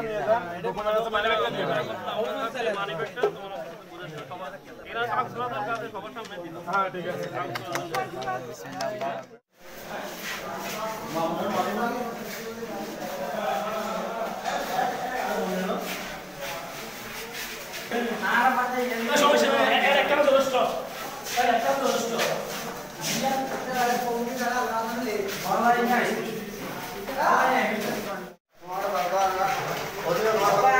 নিয়ে যান ডকুমেন্ট আছে মানে ব্যাগটা নিয়ে যান মানে ব্যাগটা তোমার এরা কাগজপত্র কাছে সবার সামনে দিন হ্যাঁ ঠিক আছে আর বাদে সমস্যা এর একটা দোস্ত এর একটা দোস্ত ইয়ার কোম্পানি দ্বারা রাখলে অনলাইন নাই তোমার বাবা ওদের বাবা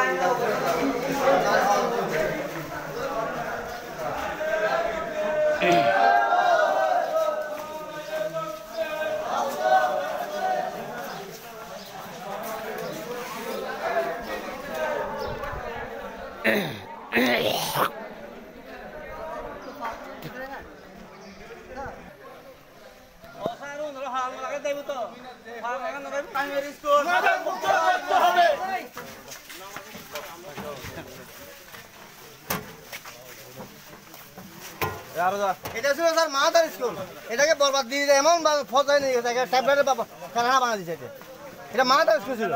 এটা ছিল স্যার মাদার স্কুল এটাকে বরবাদ দিয়ে এমন ফজাই নিয়ে গেছে ট্যাবলেটের কারখানা বানা দিয়েছে এটা মাদার স্কুল ছিল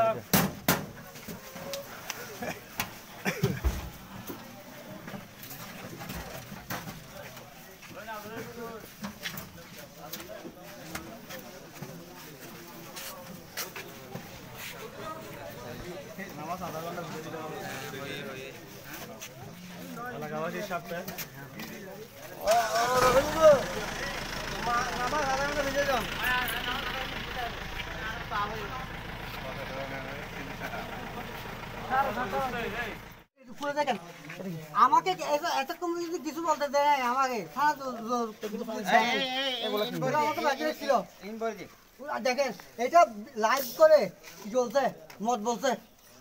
আমাকে এতক্ষণ যদি কিছু বলতে দেয় আমাকে দেখেন এটা লাইভ করে চলছে মত বলছে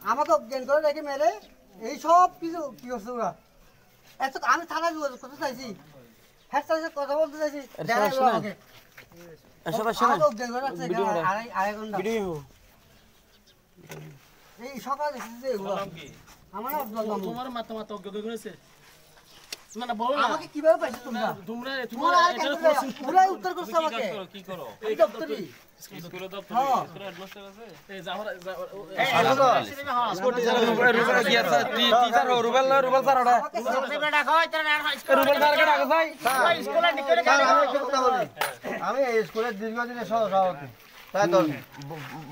আমাকে জ্ঞান করে রেখে মেরে এই সব কিছু কি করছে ওরা এত আমি থানায় যোগাযোগ করতে চাইছি হ্যাঁ কথা বলতে চাইছি এই সকাল আমার তোমার মাথা অজ্ঞ করেছে না না বলো আমাকে কিভাবে পাইছো তোমরা পুরো উত্তর করছো আমাকে কি করো এই দপ্তরি স্কুলে দপ্তরি পুরো হেডমাস্টার আছে এই জামার স্কুল টিচার রুবেল কি আছে টিচার রুবেল স্যার ওটা বেটা কই তোর রুবেল স্যার কে ডাকো ভাই স্কুলে নিকলে আমি এই স্কুলের দীর্ঘদিনের সভাপতি তাই তো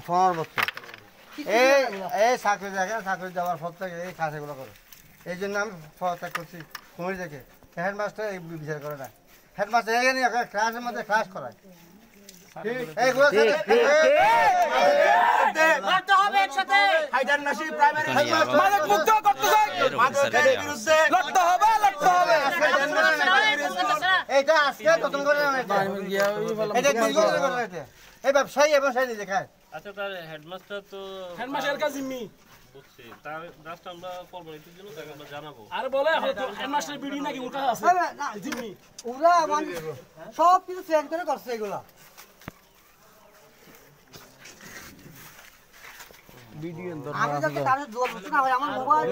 15 বছর এই চাকরি দেখে চাকরি যাওয়ার পর থেকে এই কাজগুলো করে এই জন্য আমি পদত্যাগ করছি কুমির দেখে হেডমাস্টার এই বিচার করে না হেডমাস্টার এখানে ক্লাসের মধ্যে ক্লাস করায় এইটা আজকে নতুন করে এই ব্যবসায়ী ব্যবসায়ী নিজে খায় আচ্ছা তার হেডমাস্টার তো হেডমাস্টার কাছে জিম্মি বুঝছি তার জাস্ট আমরা ফর্মালিটির জন্য তাকে আমরা জানাবো আরে বলে হেডমাস্টার বিডি নাকি ওটা আছে না জিম্মি ওরা মানে সব কিছু চেঞ্জ করে করছে এগুলা ভিডিও আমি যাতে কারো জোর করতে না ভাই আমার মোবাইল